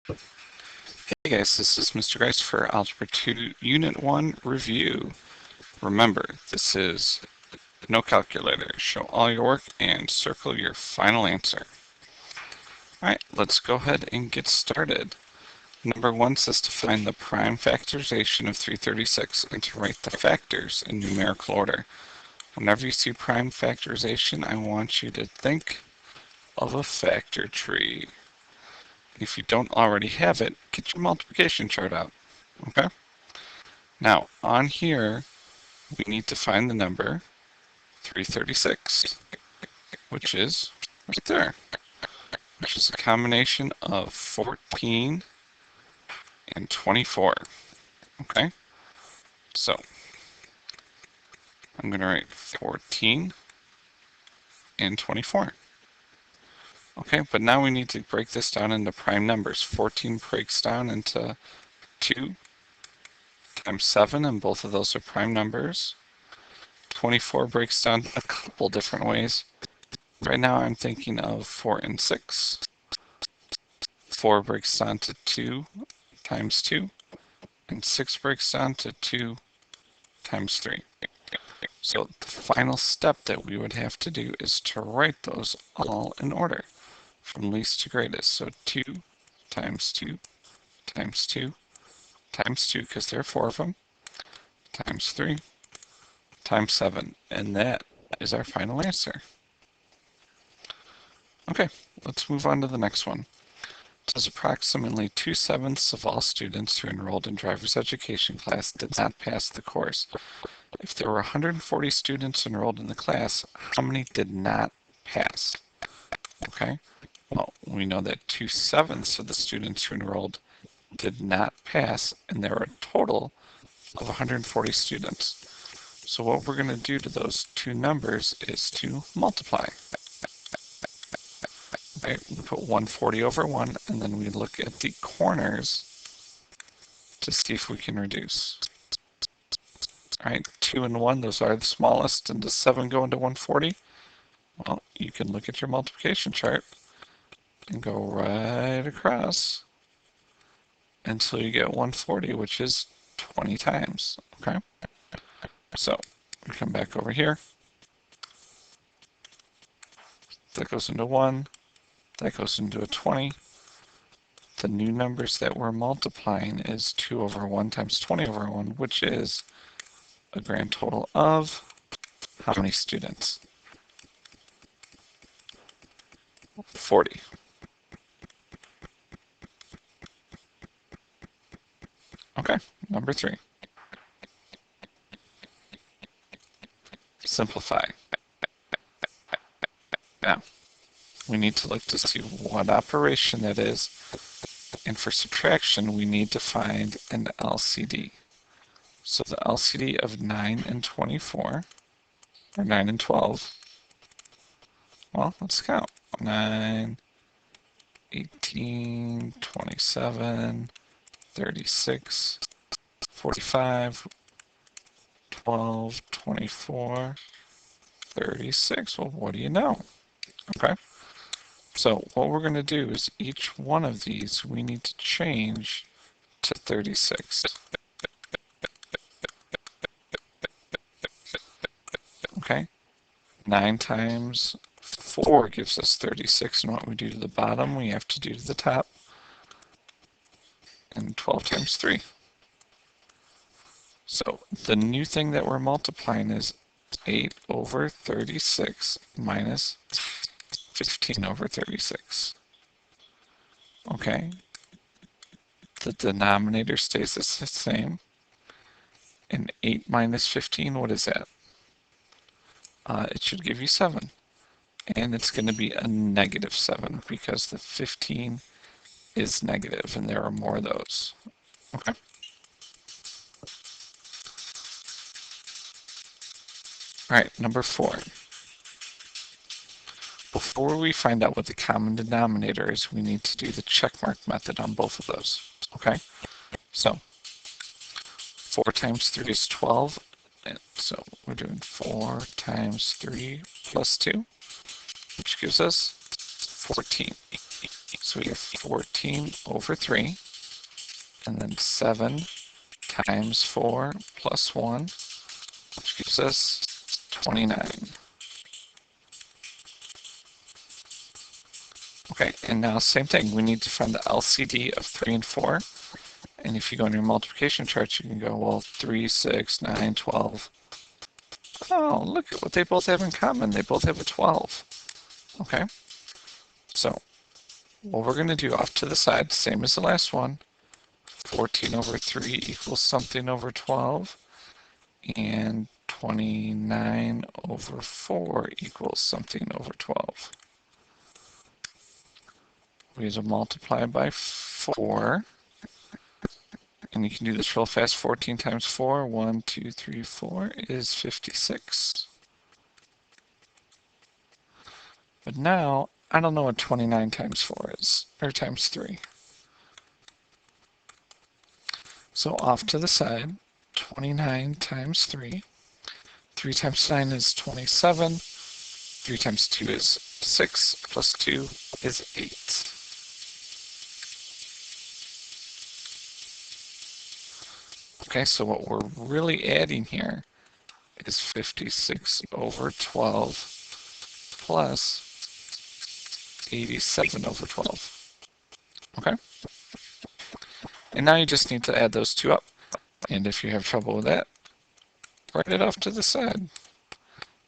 Hey guys, this is Mr. Grice for Algebra 2 Unit 1 review. Remember, this is no calculator. Show all your work and circle your final answer. Alright, let's go ahead and get started. Number 1 says to find the prime factorization of 336 and to write the factors in numerical order. Whenever you see prime factorization, I want you to think of a factor tree. If you don't already have it, get your multiplication chart out. Okay? Now, on here, we need to find the number 336, which is right there, which is a combination of 14 and 24. Okay? So, I'm going to write 14 and 24. Okay, but now we need to break this down into prime numbers. 14 breaks down into 2 times 7, and both of those are prime numbers. 24 breaks down a couple different ways. Right now I'm thinking of 4 and 6. 4 breaks down to 2 times 2, and 6 breaks down to 2 times 3. So the final step that we would have to do is to write those all in order, from least to greatest. So 2 times 2 times 2 times 2, because there are 4 of them, times 3 times 7, and that is our final answer. Okay, let's move on to the next one. It says approximately 2/7 of all students who enrolled in driver's education class did not pass the course. If there were 140 students enrolled in the class, how many did not pass? Okay, well, we know that 2/7 of the students who enrolled did not pass, and there are a total of 140 students. So what we're going to do to those two numbers is to multiply. Right, we put 140 over 1, and then we look at the corners to see if we can reduce. All right, 2 and 1, those are the smallest, and does 7 go into 140? Well, you can look at your multiplication chart and go right across until you get 140, which is 20 times, okay? So we come back over here. That goes into 1. That goes into a 20. The new numbers that we're multiplying is 2 over 1 times 20 over 1, which is a grand total of how many students? 40. Okay, number 3. Simplify. Now, we need to look to see what operation that is, and for subtraction, we need to find an LCD. So the LCD of 9 and 24, or 9 and 12, well, let's count. 9, 18, 27, 36, 45, 12, 24, 36. Well, what do you know? Okay. So what we're going to do is each one of these we need to change to 36. Okay. 9 times 4 gives us 36, and what we do to the bottom, we have to do to the top. And 12 times 3. So the new thing that we're multiplying is 8 over 36 minus 15 over 36. Okay. The denominator stays the same. And 8 minus 15, what is that? It should give you 7. And it's going to be a negative 7 because the 15 is negative, and there are more of those. Okay. All right, number 4. Before we find out what the common denominator is, we need to do the checkmark method on both of those. Okay, so 4 times 3 is 12. And so we're doing 4 times 3 plus 2, which gives us 14. So we have 14 over 3, and then 7 times 4 plus 1, which gives us 29. Okay, and now same thing. We need to find the LCD of 3 and 4. And if you go in your multiplication chart, you can go, well, 3, 6, 9, 12. Oh, look at what they both have in common. They both have a 12. Okay, so what we're going to do off to the side, same as the last one, 14 over 3 equals something over 12, and 29 over 4 equals something over 12. We have to multiply by 4, and you can do this real fast. 14 times 4, 1, 2, 3, 4 is 56. But now, I don't know what 29 times 4 is, or times 3. So off to the side, 29 times 3. 3 times 9 is 27. 3 times 2 is 6, plus 2 is 8. Okay, so what we're really adding here is 56 over 12 plus 87 over 12. Okay? And now you just need to add those two up. And if you have trouble with that, write it off to the side.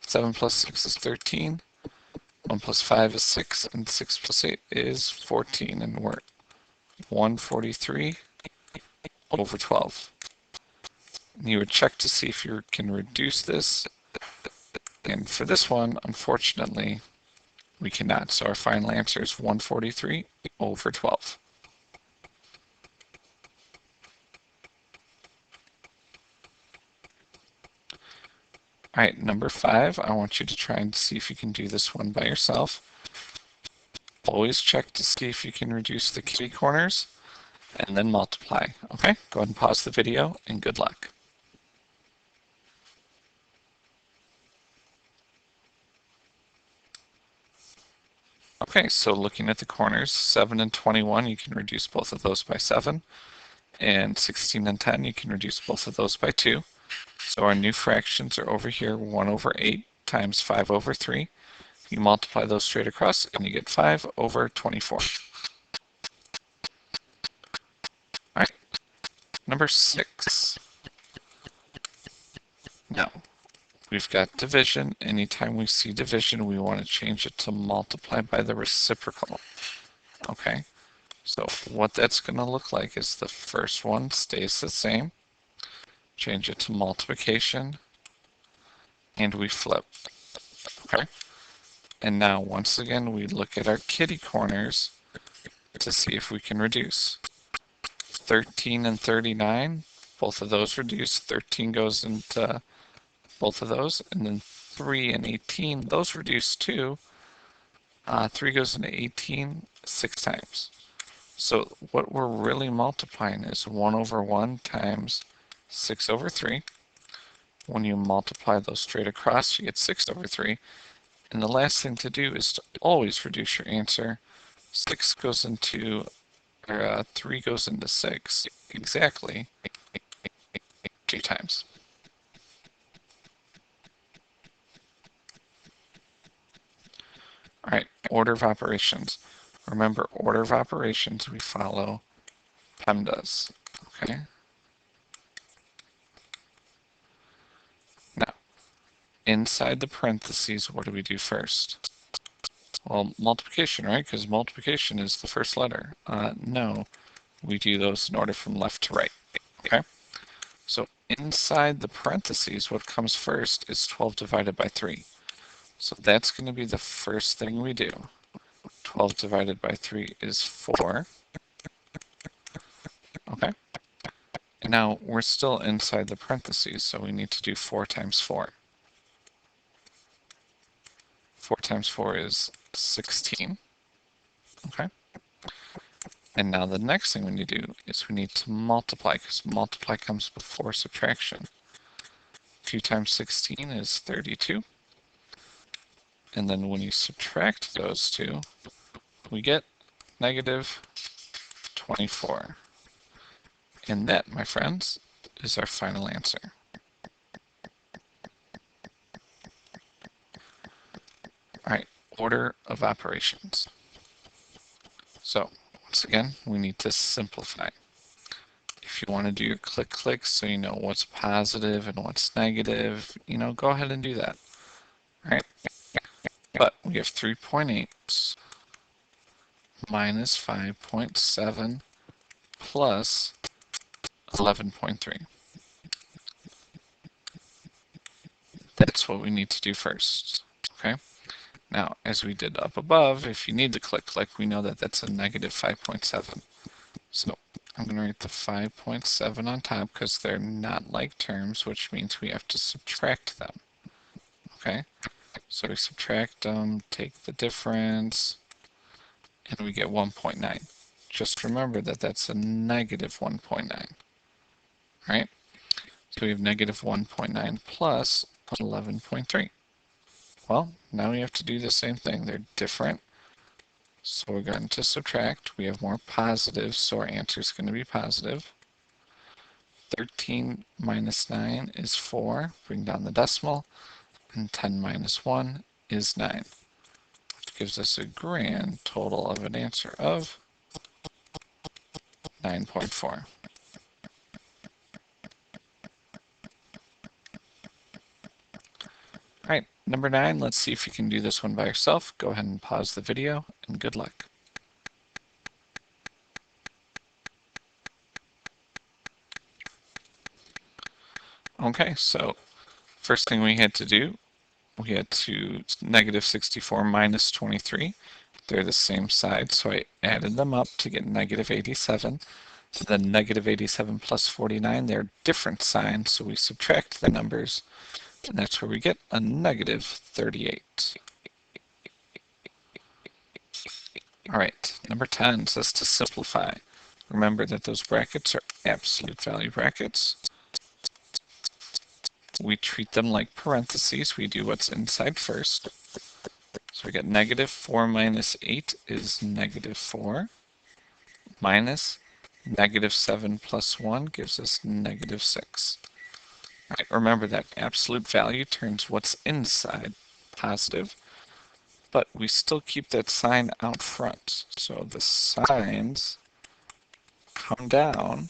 7 plus 6 is 13. 1 plus 5 is 6. And 6 plus 8 is 14. And we're 143 over 12. And you would check to see if you can reduce this. And for this one, unfortunately, we cannot. So our final answer is 143 over 12. All right, number 5, I want you to try and see if you can do this one by yourself. Always check to see if you can reduce the kitty corners and then multiply. Okay, go ahead and pause the video and good luck. Okay, so looking at the corners, 7 and 21, you can reduce both of those by 7. And 16 and 10, you can reduce both of those by 2. So our new fractions are over here, 1 over 8 times 5 over 3. You multiply those straight across, and you get 5 over 24. All right, number 6. Now, we've got division. Anytime we see division, we want to change it to multiply by the reciprocal. Okay, so what that's going to look like is the first one stays the same. Change it to multiplication, and we flip. Okay, and now once again, we look at our kitty corners to see if we can reduce. 13 and 39, both of those reduce. 13 goes into both of those, and then 3 and 18, those reduce too. 3 goes into 18 6 times. So what we're really multiplying is 1 over 1 times 6 over 3. When you multiply those straight across, you get 6 over 3. And the last thing to do is to always reduce your answer. 6 goes into, or 3 goes into 6 exactly 2 times. All right, order of operations. Remember, order of operations, we follow PEMDAS, okay? Now, inside the parentheses, what do we do first? Well, multiplication, right? Because multiplication is the first letter. No, we do those in order from left to right, okay? So inside the parentheses, what comes first is 12 divided by 3. So that's going to be the first thing we do. 12 divided by 3 is 4. Okay. And now we're still inside the parentheses, so we need to do 4 times 4. 4 times 4 is 16. Okay. And now the next thing we need to do is we need to multiply, because multiply comes before subtraction. 2 times 16 is 32. And then when you subtract those two, we get negative 24. And that, my friends, is our final answer. All right, order of operations. So once again, we need to simplify. If you want to do your click so you know what's positive and what's negative, go ahead and do that. All right. But we have 3.8 minus 5.7 plus 11.3. That's what we need to do first. Okay. Now, as we did up above, if you need to click, we know that that's a negative 5.7. So I'm going to write the 5.7 on top because they're not like terms, which means we have to subtract them. Okay, so we subtract them, take the difference, and we get 1.9. Just remember that that's a negative 1.9. All right, so we have negative 1.9 plus 11.3. Well, now we have to do the same thing. They're different. So we're going to subtract. We have more positives, so our answer is going to be positive. 13 minus 9 is 4. Bring down the decimal. And 10 minus 1 is 9. Which gives us a grand total of an answer of 9.4. All right, number 9, let's see if you can do this one by yourself. Go ahead and pause the video, and good luck. Okay, so first thing we had to do, we had to negative 64 minus 23. They're the same side, so I added them up to get negative 87. So then negative 87 plus 49, they're different signs, so we subtract the numbers. And that's where we get a negative 38. All right, number 10 says to simplify. Remember that those brackets are absolute value brackets. We treat them like parentheses. We do what's inside first. So we get negative 4 minus 8 is negative 4. Minus negative 7 plus 1 gives us negative 6. All right, remember that absolute value turns what's inside positive, but we still keep that sign out front. So the signs come down.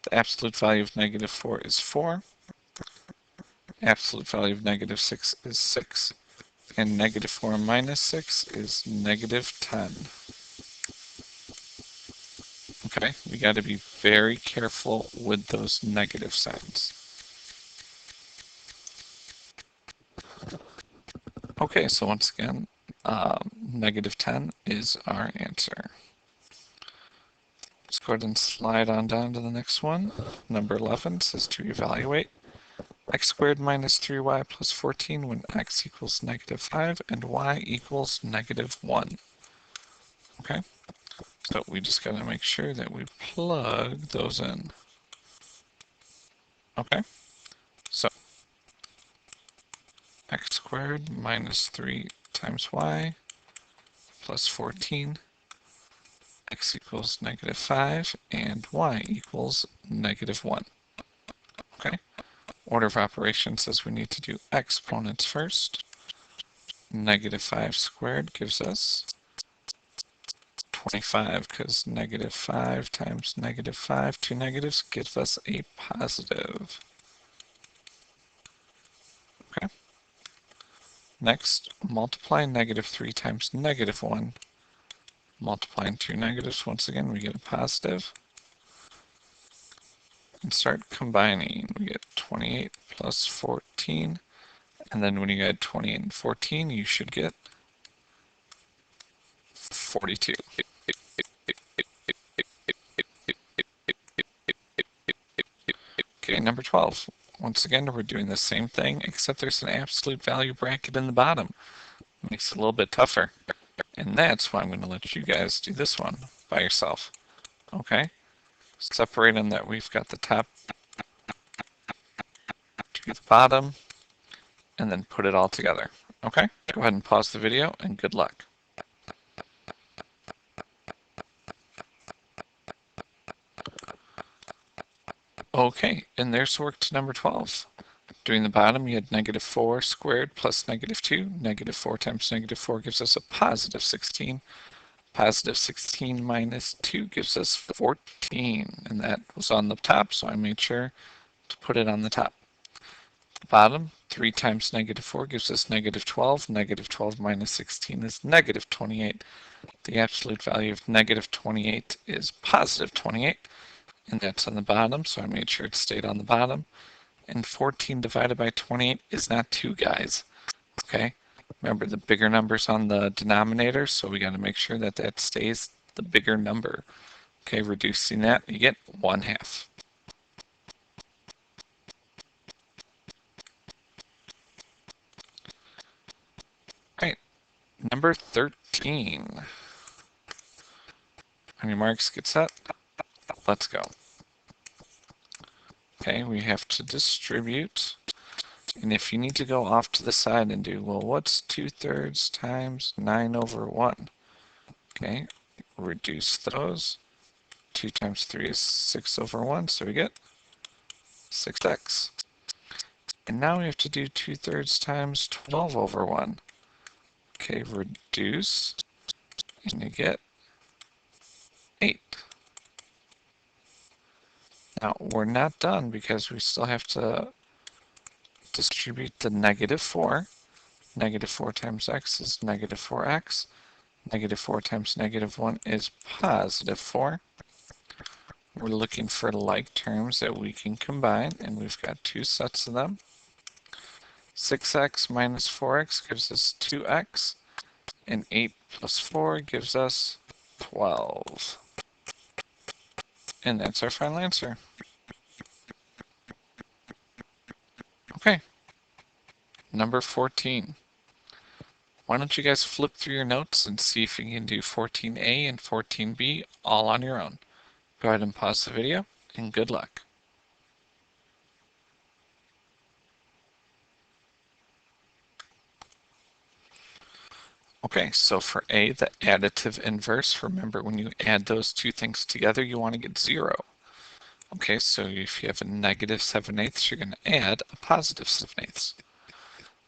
The absolute value of negative 4 is 4. Absolute value of negative 6 is 6. And negative 4 minus 6 is negative 10. Okay, we got to be very careful with those negative signs. Okay, so once again, negative 10 is our answer. Let's go ahead and slide on down to the next one. Number 11 says to evaluate x squared minus 3y plus 14 when x equals negative 5 and y equals negative 1. Okay, so we just got to make sure that we plug those in. Okay, so x squared minus 3 times y plus 14, x equals negative 5, and y equals negative 1. Okay, order of operations says we need to do exponents first. Negative 5 squared gives us 25, because negative 5 times negative 5, two negatives, gives us a positive. Okay. Next, multiply negative 3 times negative 1. Multiplying two negatives, once again, we get a positive. And start combining. We get 28 plus 14. And then when you add 28 and 14, you should get 42. Okay, number 12. Once again, we're doing the same thing, except there's an absolute value bracket in the bottom. Makes it a little bit tougher. And that's why I'm going to let you guys do this one by yourself. Okay? Separate them that we've got the top to the bottom, and then put it all together. Okay? Go ahead and pause the video, and good luck. Okay, and there's work to number 12. Doing the bottom, you had -4 squared plus -2. -4 times -4 gives us a positive 16. Positive 16 minus 2 gives us 14, and that was on the top, so I made sure to put it on the top. The bottom, 3 times -4 gives us -12. -12 minus 16 is -28. The absolute value of -28 is positive 28, and that's on the bottom, so I made sure it stayed on the bottom. And 14 divided by 28 is not 2, guys. Okay? Remember, the bigger number's on the denominator, so we got to make sure that that stays the bigger number. Okay, reducing that, you get 1/2. Right, number 13. On your marks, get set. Let's go. Okay, we have to distribute. And if you need to go off to the side and do, well, what's 2/3 times 9/1? Okay, reduce those. 2 times 3 is 6/1, so we get 6x. And now we have to do 2/3 times 12/1. Okay, reduce, and you get 8. Now, we're not done because we still have to distribute the -4. -4 times x is -4x. -4 times -1 is positive 4. We're looking for like terms that we can combine, and we've got 2 sets of them. 6x minus 4x gives us 2x, and 8 plus 4 gives us 12. And that's our final answer. Okay, number 14. Why don't you guys flip through your notes and see if you can do 14a and 14b all on your own. Go ahead and pause the video, and good luck. Okay, so for A, the additive inverse, remember when you add those two things together, you want to get 0. Okay, so if you have a -7/8, you're going to add a positive 7/8.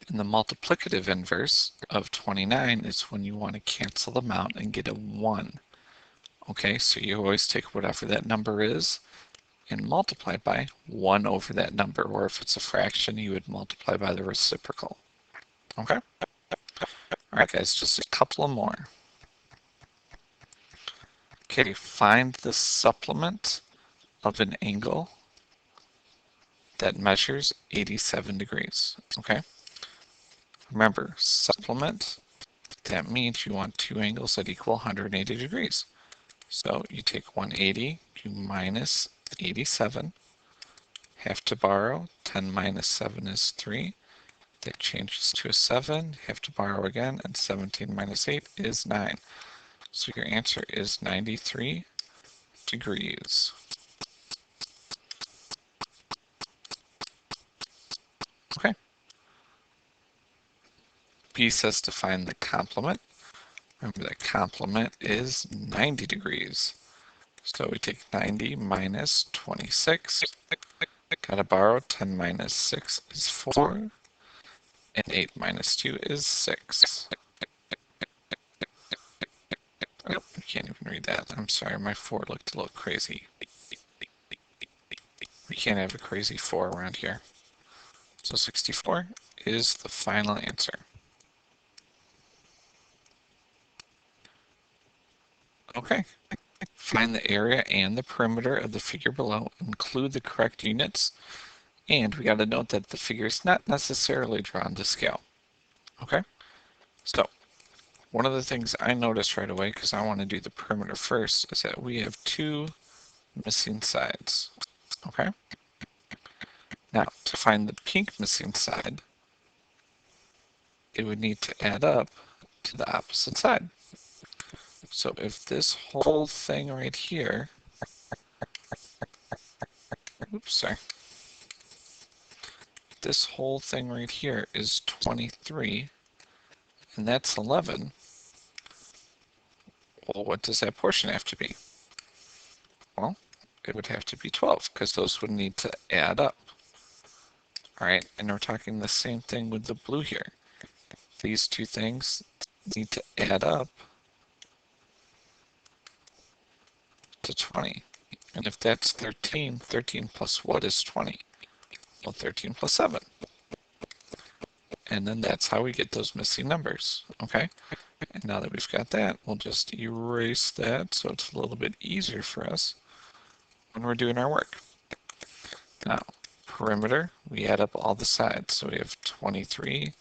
And the multiplicative inverse of 29 is when you want to cancel them out and get a 1. Okay, so you always take whatever that number is and multiply it by 1 over that number, or if it's a fraction, you would multiply by the reciprocal. Okay? All right, guys, just a couple of more. Okay, find the supplement of an angle that measures 87 degrees. Okay? Remember, supplement, that means you want two angles that equal 180 degrees. So you take 180, you minus 87, have to borrow, 10 minus 7 is 3. That changes to a 7, have to borrow again, and 17 minus 8 is 9. So your answer is 93 degrees. Okay. B says to find the complement. Remember that complement is 90 degrees. So we take 90 minus 26. Gotta borrow, 10 minus 6 is 4. And 8 minus 2 is 6. Oh, I can't even read that. I'm sorry, my 4 looked a little crazy. We can't have a crazy 4 around here. So 64 is the final answer. Okay. Find the area and the perimeter of the figure below. Include the correct units. And we got to note that the figure is not necessarily drawn to scale. Okay? So, one of the things I noticed right away, because I want to do the perimeter first, is that we have 2 missing sides. Okay? Now, to find the pink missing side, it would need to add up to the opposite side. So if this whole thing right here, oops, sorry. This whole thing right here is 23, and that's 11. Well, what does that portion have to be? Well, it would have to be 12 because those would need to add up. All right, and we're talking the same thing with the blue here. These two things need to add up to 20. And if that's 13, 13 plus what is 20? Well, 13 plus 7. And then that's how we get those missing numbers, okay? And now that we've got that, we'll just erase that so it's a little bit easier for us when we're doing our work. Now, perimeter, we add up all the sides. So we have 23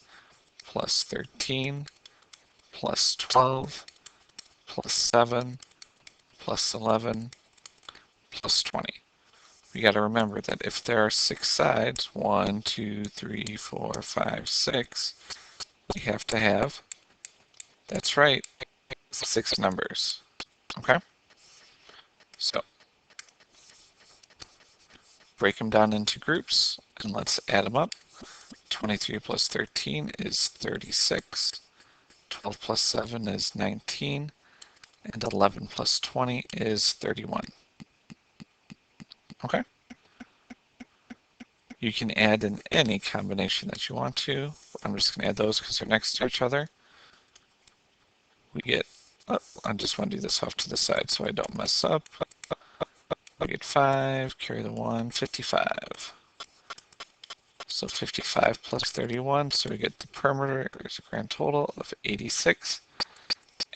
plus 13 plus 12 plus 7 plus 11 plus 20. We got to remember that if there are 6 sides, 1, 2, 3, 4, 5, 6, we have to have, that's right, 6 numbers. Okay? So, break them down into groups, and let's add them up. 23 plus 13 is 36. 12 plus 7 is 19. And 11 plus 20 is 31. Okay? You can add in any combination that you want to. I'm just going to add those because they're next to each other. We get, oh, I just want to do this off to the side so I don't mess up. We get 5, carry the 1, 55. So 55 plus 31, so we get the perimeter, there's a grand total of 86.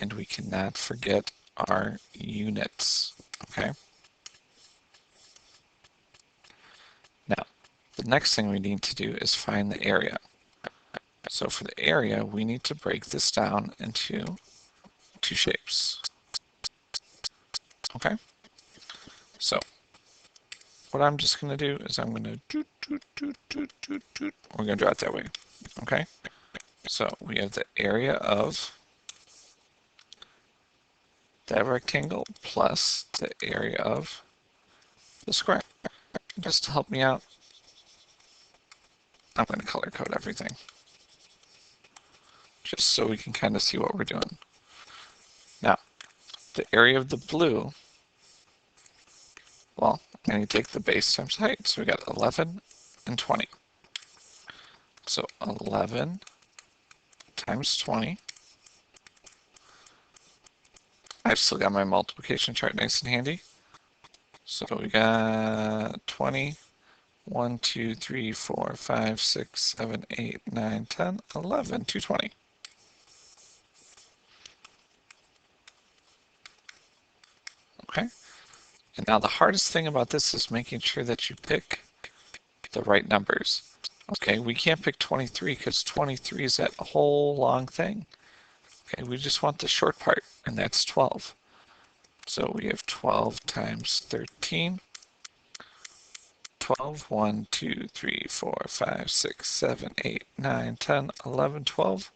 And we cannot forget our units, okay? Now, the next thing we need to do is find the area. So for the area, we need to break this down into 2 shapes. Okay? So what I'm just going to do is I'm going to we're going to draw it that way. Okay? So we have the area of that rectangle plus the area of the square. Just to help me out, I'm going to color code everything, just so we can kind of see what we're doing. Now, the area of the blue, well, I'm going to take the base times height, so we got 11 and 20. So 11 times 20. I've still got my multiplication chart nice and handy. So we got 20, 1, 2, 3, 4, 5, 6, 7, 8, 9, 10, 11, 220. Okay. And now the hardest thing about this is making sure that you pick the right numbers. Okay, we can't pick 23 because 23 is that whole long thing. Okay, we just want the short part, and that's 12. So we have 12 times 13. 12, 1, 2, 3, 4, 5, 6, 7, 8, 9, 10, 11, 12.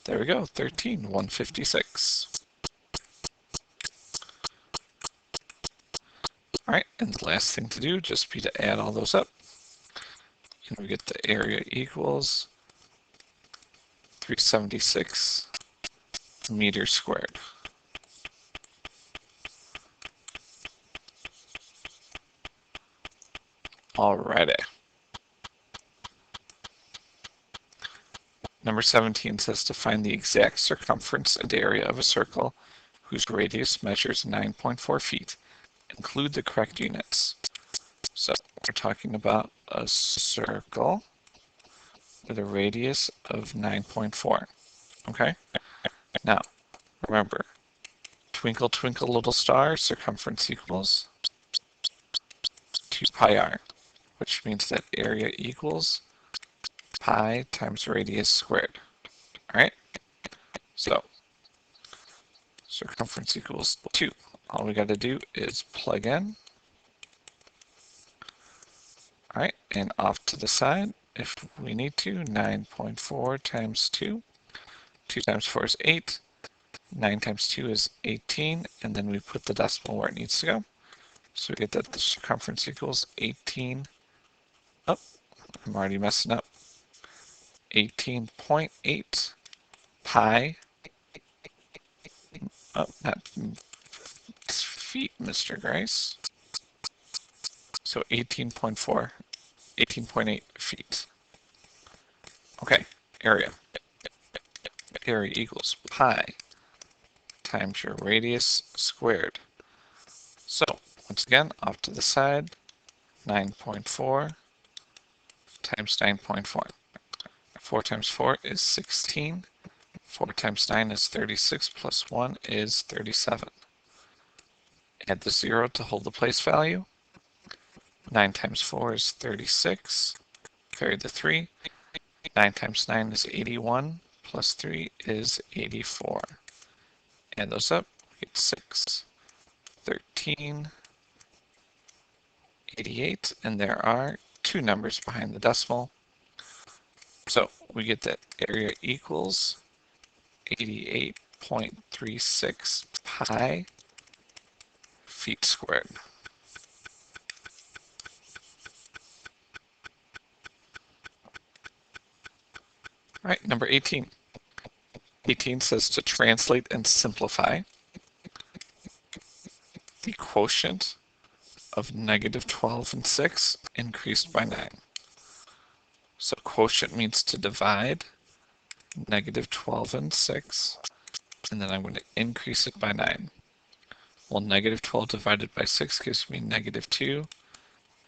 There we go, 13, 156. All right, and the last thing to do just be to add all those up. And we get the area equals 376 meters squared. Alrighty. Number 17 says to find the exact circumference and area of a circle whose radius measures 9.4 feet. Include the correct units. So we're talking about a circle with a radius of 9.4. Okay? Now, remember, twinkle, twinkle, little star, circumference equals 2 pi r, which means that area equals pi times radius squared. All right? So, circumference equals 2. All we got to do is plug in. All right, and off to the side, if we need to, 9.4 times 2. 2 times 4 is 8. 9 times 2 is 18, and then we put the decimal where it needs to go. So we get that the circumference equals 18. Oh, I'm already messing up. 18.8 pi. Oh, not feet, Mr. Grice. So 18.4, 18.8 feet. Okay, area. Area equals pi times your radius squared. So, once again, off to the side, 9.4 times 9.4. 4 times 4 is 16. 4 times 9 is 36, plus 1 is 37. Add the 0 to hold the place value. 9 times 4 is 36. Carry the 3. 9 times 9 is 81, plus 3 is 84. Add those up, we get 6, 13, 88, and there are 2 numbers behind the decimal. So we get that area equals 88.36 pi feet squared. All right, number 18. 18 says to translate and simplify the quotient of negative 12 and 6 increased by 9. So quotient means to divide negative 12 and 6, and then I'm going to increase it by 9. Well, negative 12 divided by 6 gives me negative 2,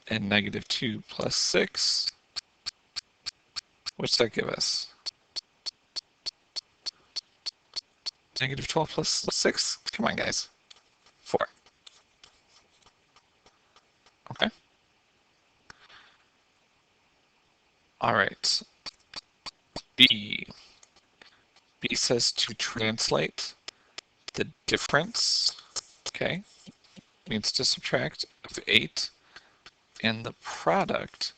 and negative 2 plus 6, what's that give us? Negative 12 plus 6? Come on, guys. 4. Okay. All right. B. B says to translate the difference, okay, means to subtract, of 8, and the product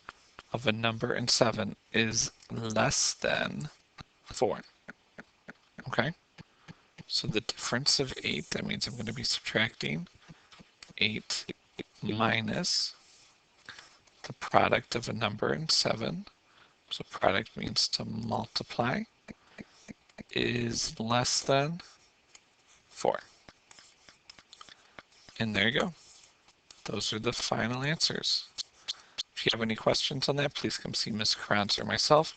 of a number and 7 is less than 4. Okay? So the difference of 8, that means I'm going to be subtracting 8 minus the product of a number and 7. So product means to multiply, is less than 4. And there you go. Those are the final answers. If you have any questions on that, please come see Ms. Carranza or myself.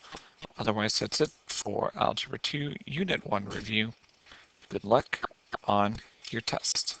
Otherwise, that's it for Algebra 2 Unit 1 review. Good luck on your test.